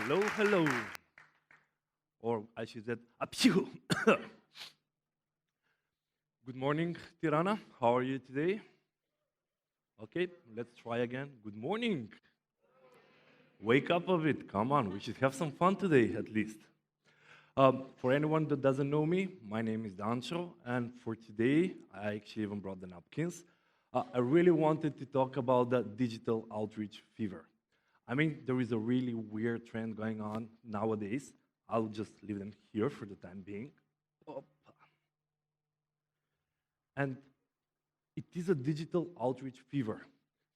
Hello, hello. Or I should say, appew. Good morning, Tirana. How are you today? Okay, let's try again. Good morning. Wake up a bit. Come on, we should have some fun today at least. For anyone that doesn't know me, my name is Dancho, and for today, I actually even brought the napkins. I really wanted to talk about the digital outreach fever. I mean, there is a really weird trend going on nowadays. I'll just leave them here for the time being. Oh, and it is a digital outreach fever.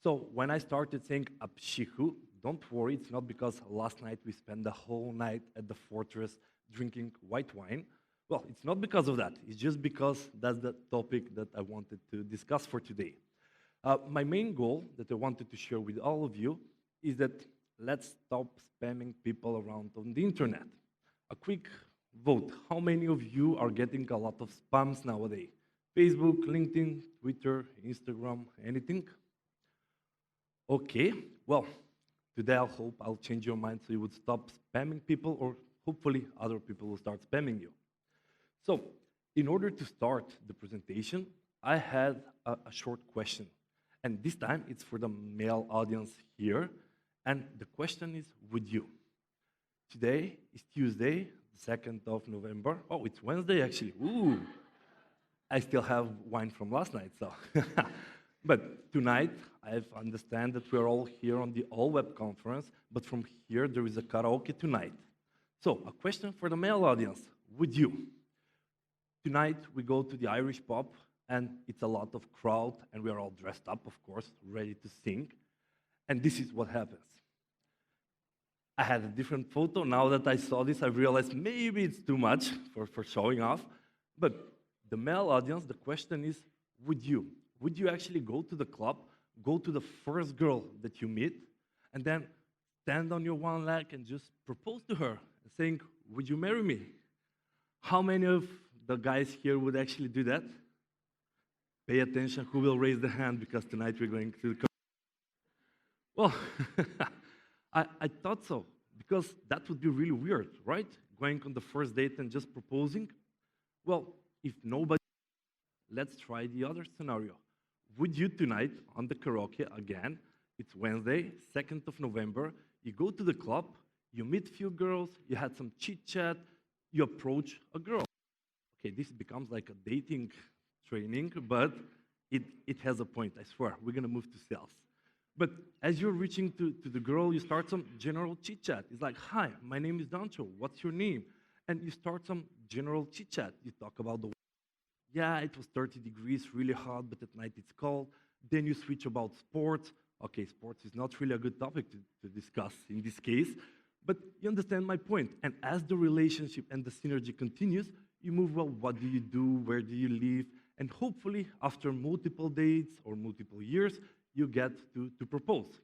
So when I started saying apshihu, don't worry, it's not because last night we spent the whole night at the fortress drinking white wine. Well, it's not because of that. It's just because that's the topic that I wanted to discuss for today. My main goal that I wanted to share with all of you is that let's stop spamming people around on the internet. A quick vote. How many of you are getting a lot of spams nowadays? Facebook, LinkedIn, Twitter, Instagram, anything? Okay, well, today I hope I'll change your mind so you would stop spamming people, or hopefully other people will start spamming you. So, in order to start the presentation, I had a short question. And this time it's for the male audience here. And the question is, would you? Today is Tuesday, the 2nd of November. Oh, it's Wednesday actually. Ooh. I still have wine from last night, so. But tonight, I understand that we're all here on the AllWeb conference, but from here, there is a karaoke tonight. So, a question for the male audience. Would you? Tonight, we go to the Irish pub, and it's a lot of crowd, and we are all dressed up, of course, ready to sing. And this is what happens. I had a different photo. Now that I saw this, I realized maybe it's too much for showing off. But the male audience, the question is, would you? Would you actually go to the club, go to the first girl that you meet, and then stand on your one leg and just propose to her, saying, would you marry me? How many of the guys here would actually do that? Pay attention, who will raise the hand, because tonight we're going to... Well, I thought so, because that would be really weird, right? Going on the first date and just proposing. Well, if nobody, let's try the other scenario. Would you tonight on the karaoke again? It's Wednesday, 2nd of November. You go to the club, you meet few girls, you had some chit chat, you approach a girl. Okay, this becomes like a dating training, but it has a point, I swear. We're gonna move to sales. But as you're reaching to the girl, you start some general chit-chat. It's like, hi, my name is Dancho, what's your name? And you start some general chit-chat. You talk about the, yeah, it was 30 degrees, really hot, but at night it's cold. Then you switch about sports. Okay, sports is not really a good topic to discuss in this case, but you understand my point. And as the relationship and the synergy continues, you move, well, what do you do, where do you live? And hopefully, after multiple dates or multiple years, you get to propose.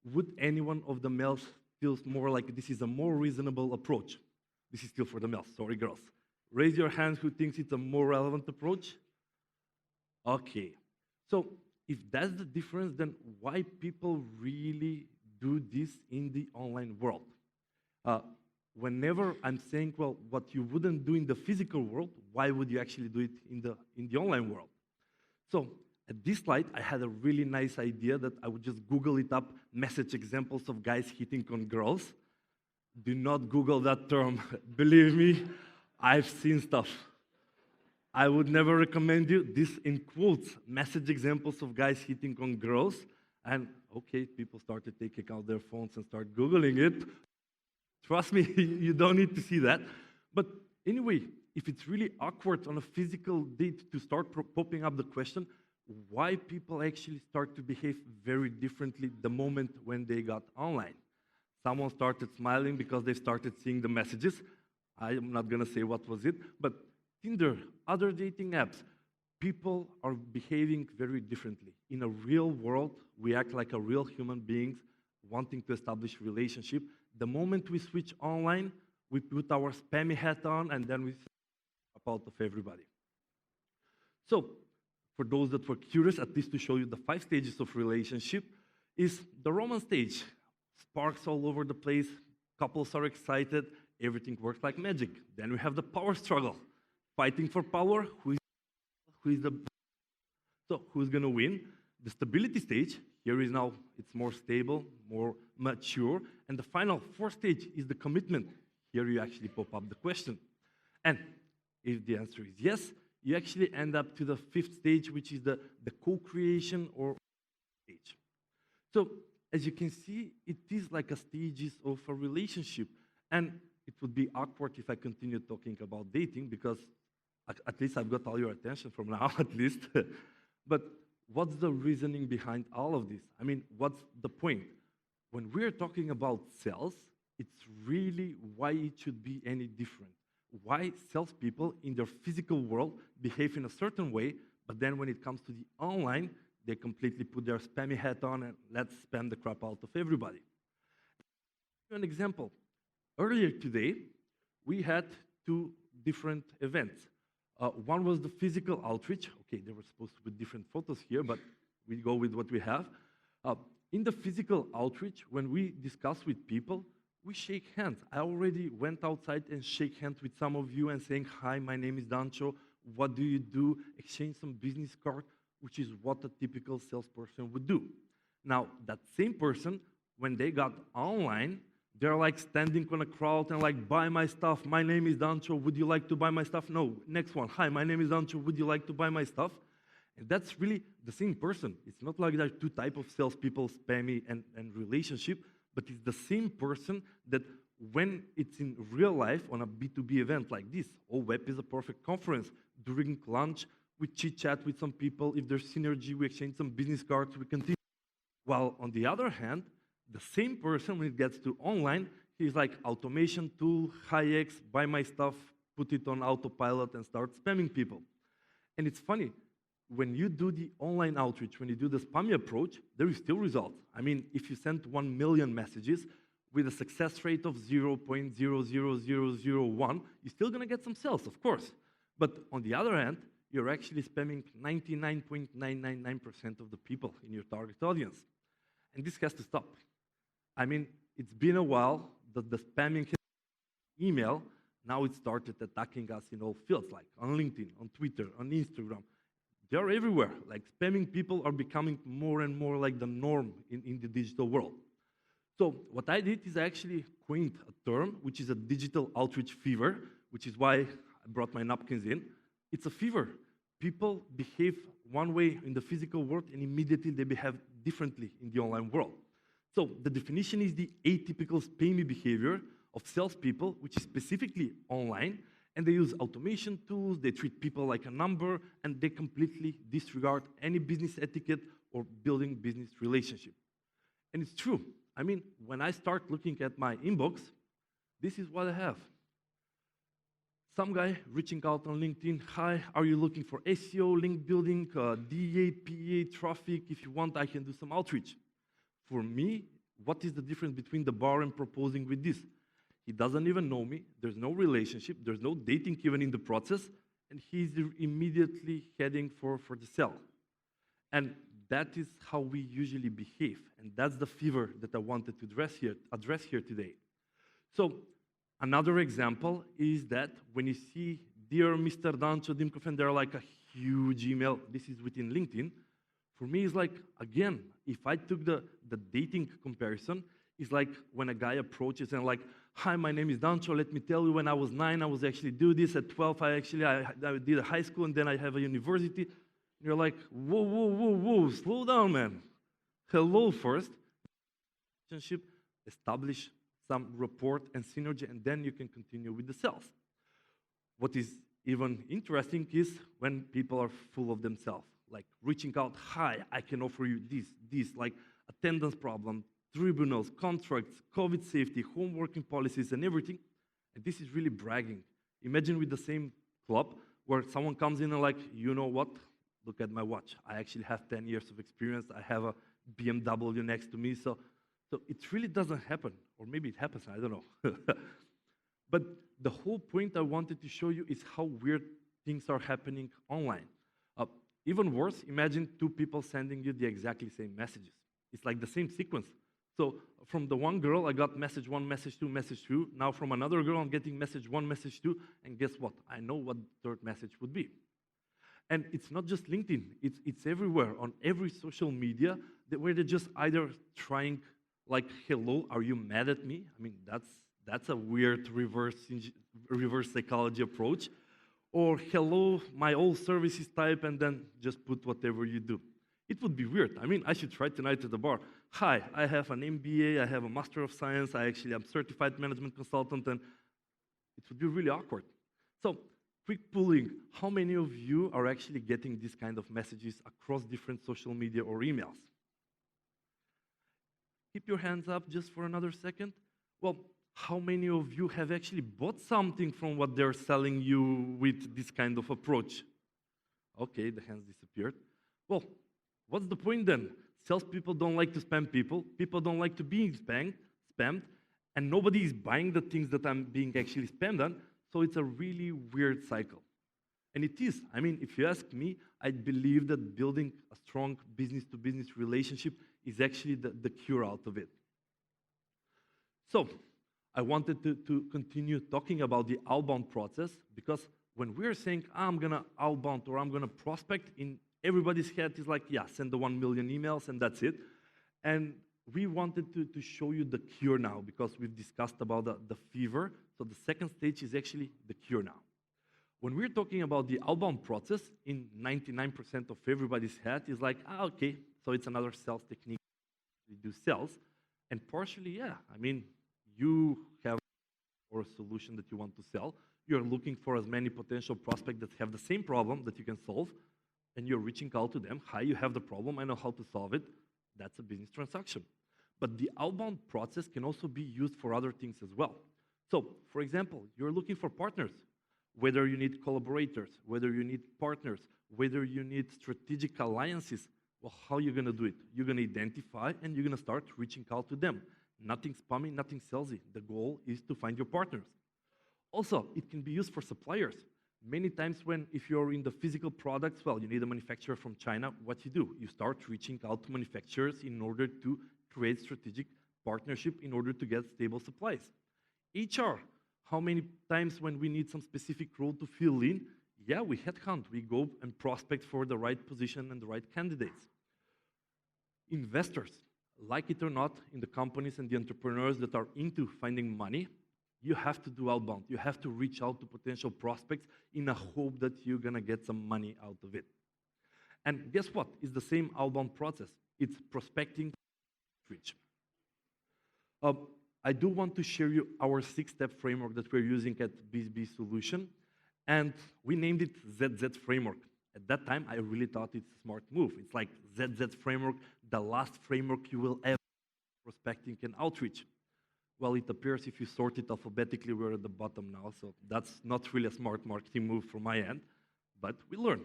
Would anyone of the males feel more like this is a more reasonable approach? This is still for the males, sorry girls. Raise your hands who thinks it's a more relevant approach. Okay, so if that's the difference, then why people really do this in the online world? Whenever I'm saying, well, what you wouldn't do in the physical world, why would you actually do it in the online world? So, at this slide, I had a really nice idea that I would just Google it up, message examples of guys hitting on girls. Do not Google that term. Believe me, I've seen stuff. I would never recommend you. This in quotes, message examples of guys hitting on girls. And okay, people started taking out their phones and start Googling it. Trust me, you don't need to see that. But anyway, if it's really awkward on a physical date to start popping up the question, why people actually start to behave very differently the moment when they got online. Someone started smiling because they started seeing the messages. I'm not gonna say what was it, but Tinder, other dating apps, people are behaving very differently. In a real world, we act like a real human beings wanting to establish relationship. The moment we switch online, we put our spammy hat on and then we out of everybody. So, for those that were curious, at least to show you the 5 stages of relationship, is the Roman stage. Sparks all over the place, Couples are excited, everything works like magic. Then we have the power struggle. Fighting for power, who's gonna win? The stability stage, here is now, it's more stable, more mature. And the final fourth stage is the commitment. Here you actually pop up the question. And if the answer is yes, you actually end up to the fifth stage, which is the co-creation or stage. So as you can see, it is like a stages of a relationship. And it would be awkward if I continue talking about dating because at least I've got all your attention from now, at least. But what's the reasoning behind all of this? I mean, what's the point? When we're talking about sales, it's really why it should be any different. Why salespeople in their physical world behave in a certain way, but then when it comes to the online, they completely put their spammy hat on and let's spam the crap out of everybody. An example. Earlier today, we had two different events. One was the physical outreach. Okay, there were supposed to be different photos here, but we go with what we have. In the physical outreach, when we discuss with people, we shake hands. I already went outside and shake hands with some of you and saying, hi, my name is Dancho. What do you do? Exchange some business card, which is what a typical salesperson would do. Now, that same person, when they got online, they're like standing on a crowd and like, buy my stuff. My name is Dancho. Would you like to buy my stuff? No. Next one. Hi, my name is Dancho. Would you like to buy my stuff? And that's really the same person. It's not like there are two types of salespeople, spammy and relationship, but it's the same person that when it's in real life on a B2B event like this, AllWeb is a perfect conference. During lunch, we chit-chat with some people. If there's synergy, we exchange some business cards, we continue. While on the other hand, the same person, when it gets to online, he's like automation tool, high X, buy my stuff, put it on autopilot and start spamming people. And it's funny, when you do the online outreach, when you do the spammy approach, there is still results. I mean, if you send 1 million messages with a success rate of 0.00001, you're still gonna get some sales, of course. But on the other hand, you're actually spamming 99.999% of the people in your target audience. And this has to stop. I mean, it's been a while that the spamming email, now it started attacking us in all fields, like on LinkedIn, on Twitter, on Instagram. They're everywhere. Like spamming people are becoming more and more like the norm in the digital world. So what I did is I actually coined a term, which is a digital outreach fever, which is why I brought my napkins in. It's a fever. People behave one way in the physical world and immediately they behave differently in the online world. So the definition is the atypical spammy behavior of salespeople, which is specifically online, and they use automation tools, they treat people like a number, and they completely disregard any business etiquette or building business relationship. And it's true. I mean, when I start looking at my inbox, this is what I have. Some guy reaching out on LinkedIn, hi, are you looking for SEO, link building, DA, PA, traffic? If you want, I can do some outreach. For me, what is the difference between the bar and proposing with this? He doesn't even know me, there's no relationship, there's no dating even in the process, and he's immediately heading for the sell. And that is how we usually behave, and that's the fever that I wanted to address here today. So another example is that when you see, dear Mr. Dancho, Dimkov, and they're like a huge email, this is within LinkedIn, for me it's like, again, if I took the dating comparison, it's like when a guy approaches and like, hi, my name is Dancho, let me tell you, when I was 9, I was actually do this, at 12, I did a high school, and then I have a university. And you're like, whoa, whoa, whoa, whoa, slow down, man. Hello first. Relationship, establish some rapport and synergy, and then you can continue with the sales. What is even interesting is when people are full of themselves, like reaching out, hi, I can offer you this, like attendance problem, tribunals, contracts, COVID safety, home working policies, and everything. And this is really bragging. Imagine with the same club where someone comes in and like, you know what? Look at my watch. I actually have 10 years of experience. I have a BMW next to me. So it really doesn't happen. Or maybe it happens, I don't know. But the whole point I wanted to show you is how weird things are happening online. Even worse, imagine two people sending you the exactly same messages. It's like the same sequence. So from the one girl, I got message one, message two, message two. Now from another girl, I'm getting message one, message two, and guess what? I know what the third message would be. And it's not just LinkedIn, it's everywhere, on every social media, where they're just either trying, like, hello, are you mad at me? I mean, that's a weird reverse psychology approach. Or hello, my old services type, and then just put whatever you do. It would be weird. I mean, I should try tonight at the bar. Hi, I have an MBA, I have a Master of Science, I actually am certified management consultant, and it would be really awkward. So, quick polling, how many of you are actually getting these kind of messages across different social media or emails? Keep your hands up just for another second. Well, how many of you have actually bought something from what they're selling you with this kind of approach? Okay, the hands disappeared. Well, what's the point then? Salespeople don't like to spam people, people don't like to be spammed, and nobody is buying the things that I'm being actually spammed on, so it's a really weird cycle. And it is. I mean, if you ask me, I believe that building a strong business-to-business relationship is actually the cure out of it. So, I wanted to continue talking about the outbound process, because when we're saying, I'm gonna outbound or I'm gonna prospect, in everybody's head is like, yeah, send the 1 million emails and that's it. And we wanted to show you the cure now, because we've discussed about the fever. So the second stage is actually the cure now. When we're talking about the outbound process, in 99% of everybody's head is like, okay, so it's another sales technique. We do sales. And partially, yeah, I mean, you have or a solution that you want to sell. You're looking for as many potential prospects that have the same problem that you can solve, and you're reaching out to them. Hi, you have the problem, I know how to solve it. That's a business transaction. But the outbound process can also be used for other things as well. So, for example, you're looking for partners, whether you need collaborators, whether you need partners, whether you need strategic alliances. Well, how are you going to do it? You're going to identify and you're going to start reaching out to them. Nothing spammy, nothing salesy. The goal is to find your partners. Also, it can be used for suppliers. Many times if you're in the physical products, well, you need a manufacturer from China. What you do? You start reaching out to manufacturers in order to create strategic partnership in order to get stable supplies. HR, how many times when we need some specific role to fill in, yeah, we headhunt. We go and prospect for the right position and the right candidates. Investors, like it or not, in the companies and the entrepreneurs that are into finding money, you have to do outbound. You have to reach out to potential prospects in a hope that you're going to get some money out of it. And guess what? It's the same outbound process. It's prospecting, reach. I do want to share you our 6-step framework that we're using at BizzBee Solution, and we named it ZZ Framework. At that time, I really thought it's a smart move. It's like ZZ Framework, the last framework you will ever prospecting and outreach. Well, it appears if you sort it alphabetically, we're at the bottom now, so that's not really a smart marketing move from my end, but we learn.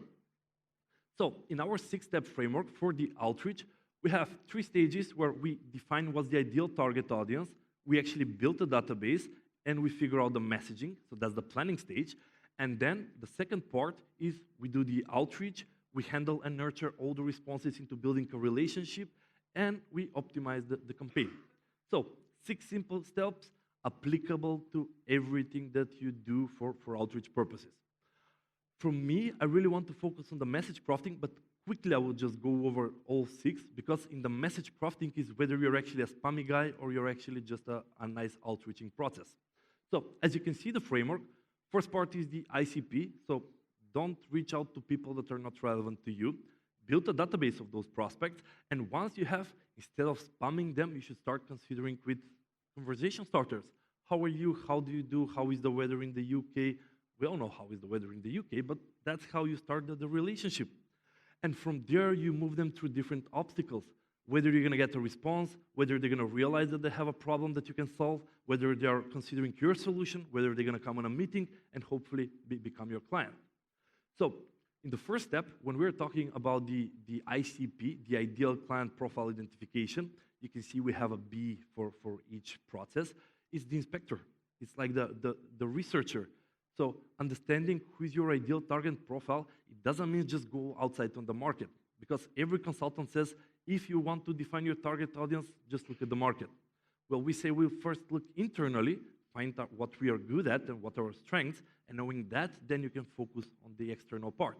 So in our 6-step framework for the outreach, we have 3 stages where we define what's the ideal target audience, we actually build a database, and we figure out the messaging, so that's the planning stage. And then the second part is we do the outreach, we handle and nurture all the responses into building a relationship, and we optimize the campaign. So 6 simple steps applicable to everything that you do for outreach purposes. For me, I really want to focus on the message crafting, but quickly I will just go over all 6, because in the message crafting is whether you're actually a spammy guy or you're actually just a nice outreaching process. So as you can see the framework, first part is the ICP, so don't reach out to people that are not relevant to you. Build a database of those prospects, and once you have, instead of spamming them, you should start considering with conversation starters. How are you? How do you do? How is the weather in the UK? We all know how is the weather in the UK, but that's how you start the relationship. And from there, you move them through different obstacles, whether you're going to get a response, whether they're going to realize that they have a problem that you can solve, whether they are considering your solution, whether they're going to come on a meeting and hopefully become your client. So in the first step, when we're talking about the ICP, the ideal client profile identification, you can see we have a B for each process. It's the inspector. It's like the researcher. So understanding who is your ideal target profile, it doesn't mean just go outside on the market. Because every consultant says, if you want to define your target audience, just look at the market. Well, we say we'll first look internally, find out what we are good at and what are our strengths, and knowing that, then you can focus on the external part.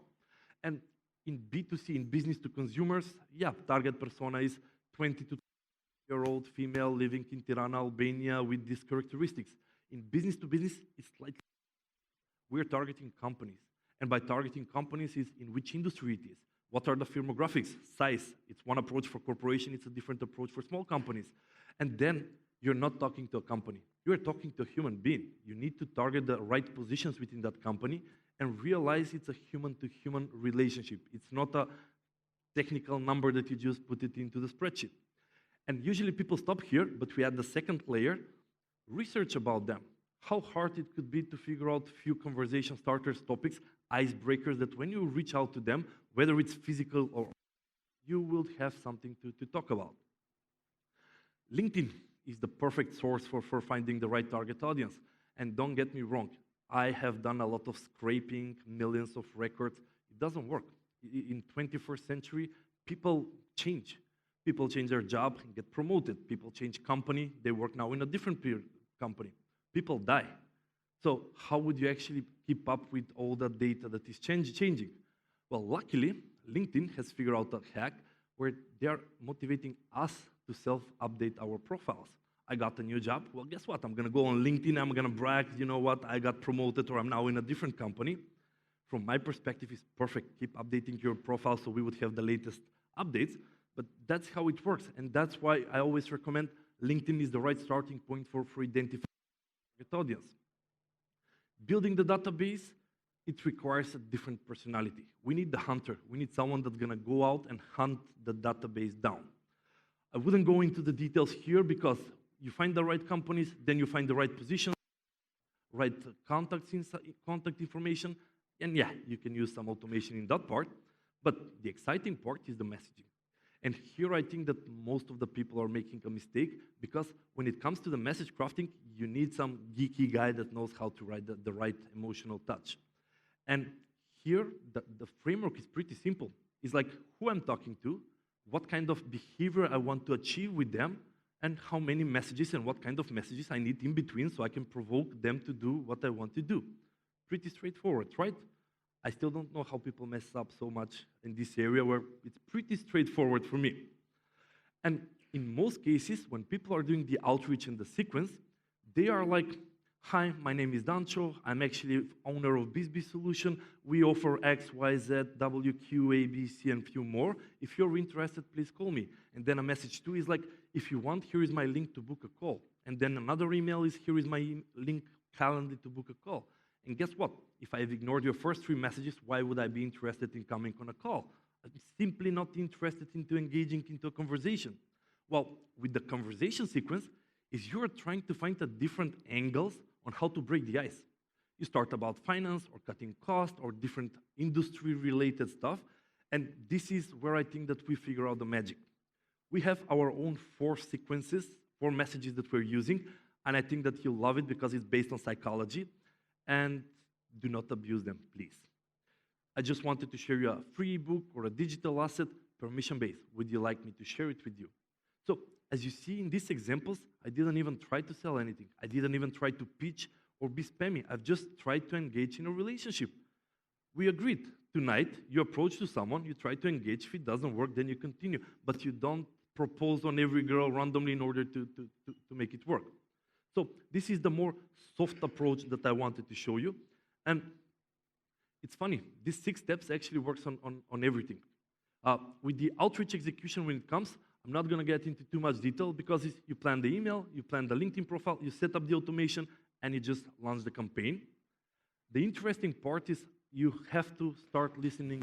And in B2C, in business to consumers, yeah, target persona is 20 to year-old female living in Tirana, Albania with these characteristics. In business to business, it's slightly, we're targeting companies. And by targeting companies is in which industry it is. What are the firmographics? Size. It's one approach for corporation, it's a different approach for small companies. And then you're not talking to a company. You're talking to a human being. You need to target the right positions within that company and realize it's a human-to-human relationship. It's not a technical number that you just put it into the spreadsheet. And usually people stop here, but we add the second layer, research about them. How hard it could be to figure out few conversation starters, topics, icebreakers that when you reach out to them, whether it's physical or you will have something to talk about. LinkedIn is the perfect source for finding the right target audience. And don't get me wrong, I have done a lot of scraping, millions of records. It doesn't work. In 21st century, people change. People change their job and get promoted. People change company. They work now in a different company. People die. So how would you actually keep up with all the data that is changing? Well, luckily, LinkedIn has figured out a hack where they are motivating us to self-update our profiles. I got a new job. Well, guess what? I'm going to go on LinkedIn. I'm going to brag, you know what? I got promoted or I'm now in a different company. From my perspective, it's perfect. Keep updating your profile so we would have the latest updates. But that's how it works. And that's why I always recommend LinkedIn is the right starting point for identifying target audience. Building the database, it requires a different personality. We need the hunter. We need someone that's going to go out and hunt the database down. I wouldn't go into the details here because you find the right companies, then you find the right positions, right contact information, and yeah, you can use some automation in that part. But the exciting part is the messaging. And here I think that most of the people are making a mistake because when it comes to the message crafting, you need some geeky guy that knows how to write the right emotional touch. And here, the framework is pretty simple. It's like who I'm talking to, what kind of behavior I want to achieve with them, and how many messages and what kind of messages I need in between so I can provoke them to do what I want to do. Pretty straightforward, right? I still don't know how people mess up so much in this area where it's pretty straightforward for me. And in most cases, when people are doing the outreach and the sequence, they are like, hi, my name is Dancho. I'm actually owner of BizzBee solution. We offer X, Y, Z, W, Q, A, B, C, and few more. If you're interested, please call me. And then a message two is like, if you want, here is my link to book a call. And then another email is, here is my link calendar to book a call. And guess what? If I've ignored your first three messages, why would I be interested in coming on a call? I'm simply not interested into engaging into a conversation. Well, with the conversation sequence, is you're trying to find a different angles on how to break the ice. You start about finance or cutting cost or different industry-related stuff, and this is where I think that we figure out the magic. We have our own 4 sequences, 4 messages that we're using, and I think that you'll love it because it's based on psychology. And do not abuse them, please. I just wanted to share you a free ebook or a digital asset, permission-based. Would you like me to share it with you? So, as you see in these examples, I didn't even try to sell anything. I didn't even try to pitch or be spammy. I've just tried to engage in a relationship. We agreed. Tonight, you approach to someone, you try to engage. If it doesn't work, then you continue. But you don't propose on every girl randomly in order to make it work. So this is the more soft approach that I wanted to show you. And it's funny, these 6 steps actually works on everything. With the outreach execution when it comes, I'm not going to get into too much detail because you plan the email, you plan the LinkedIn profile, you set up the automation, and you just launch the campaign. The interesting part is you have to start listening,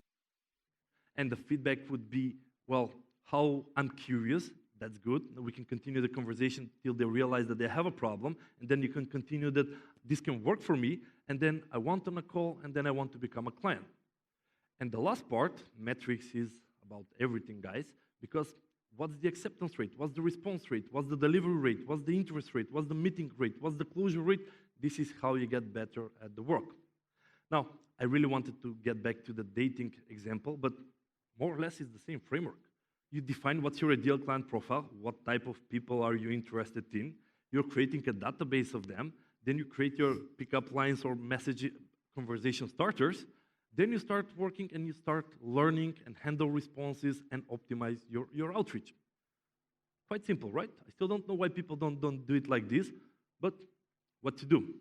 and the feedback would be, well, how I'm curious. That's good. We can continue the conversation till they realize that they have a problem, and then you can continue that this can work for me, and then I want on a call, and then I want to become a client. And the last part, metrics, is about everything, guys, because what's the acceptance rate? What's the response rate? What's the delivery rate? What's the interest rate? What's the meeting rate? What's the closure rate? This is how you get better at the work. Now, I really wanted to get back to the dating example, but more or less is the same framework. You define what's your ideal client profile, what type of people are you interested in. You're creating a database of them. Then you create your pickup lines or message conversation starters. Then you start working and you start learning and handle responses and optimize your outreach. Quite simple, right? I still don't know why people don't do it like this, but what to do.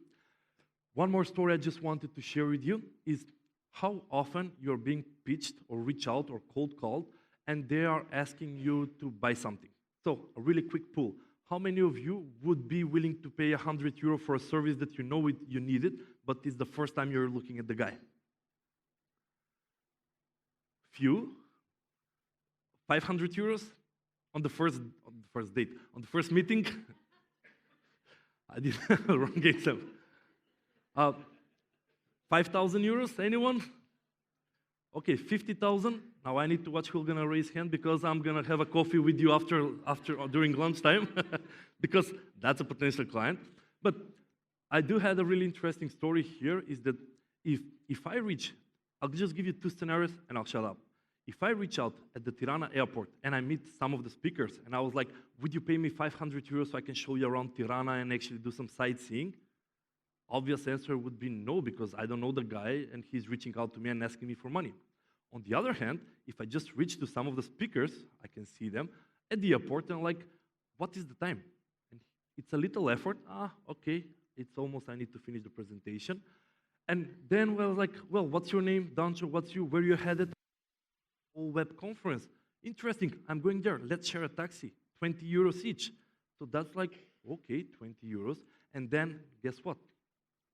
One more story I just wanted to share with you is how often you're being pitched or reach out or cold called and they are asking you to buy something. So a really quick poll. How many of you would be willing to pay €100 for a service that you know you need it, but it's the first time you're looking at the guy? Few. €500 on the first date, on the first meeting. I did wrong example. €5,000, anyone? Okay, 50,000. Now I need to watch who's gonna raise hand because I'm gonna have a coffee with you after during lunchtime because that's a potential client. But I do have a really interesting story here. Is that if I reach, I'll just give you two scenarios and I'll shut up. If I reach out at the Tirana airport and I meet some of the speakers and I was like, would you pay me €500 so I can show you around Tirana and actually do some sightseeing? Obvious answer would be no, because I don't know the guy and he's reaching out to me and asking me for money. On the other hand, if I just reach to some of the speakers, I can see them at the airport and I'm like, what is the time? And it's a little effort. Okay, it's almost, I need to finish the presentation. And then we're like, well, what's your name? Dancho, what's you? Where you headed? AllWeb conference. Interesting, I'm going there. Let's share a taxi. €20 each. So that's like, okay, €20. And then guess what?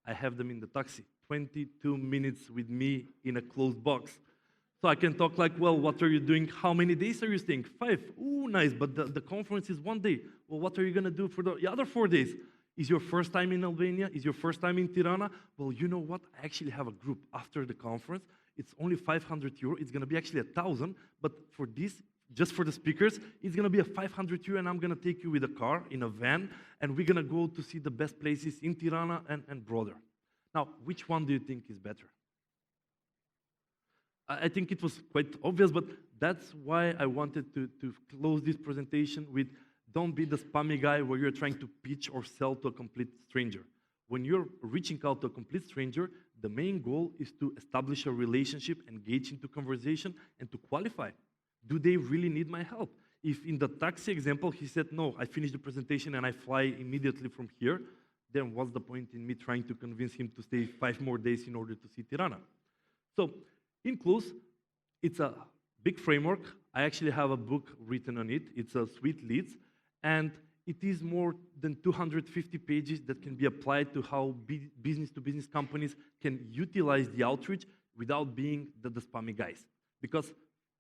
I have them in the taxi. 22 minutes with me in a closed box. So I can talk like, well, what are you doing? How many days are you staying? 5. Ooh, nice, but the conference is 1 day. Well, what are you going to do for the other 4 days? Is your first time in Albania? Is your first time in Tirana? Well, you know what? I actually have a group after the conference. It's only €500. It's going to be actually 1,000. But for this, just for the speakers, it's going to be a €500 and I'm going to take you with a car, in a van, and we're going to go to see the best places in Tirana and broader. Now, which one do you think is better? I think it was quite obvious, but that's why I wanted to close this presentation with don't be the spammy guy where you're trying to pitch or sell to a complete stranger. When you're reaching out to a complete stranger, the main goal is to establish a relationship, engage into conversation, and to qualify. Do they really need my help? If in the taxi example, he said, no, I finished the presentation and I fly immediately from here, then what's the point in me trying to convince him to stay 5 more days in order to see Tirana? So, in close, it's a big framework. I actually have a book written on it. It's a Sweet Leads, and it is more than 250 pages that can be applied to how business-to-business companies can utilize the outreach without being the spammy guys. Because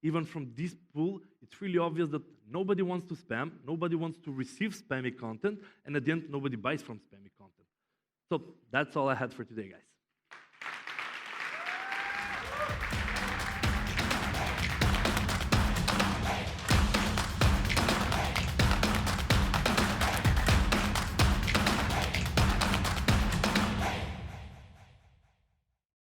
even from this pool, it's really obvious that nobody wants to spam, nobody wants to receive spammy content, and at the end, nobody buys from spammy content. So that's all I had for today, guys.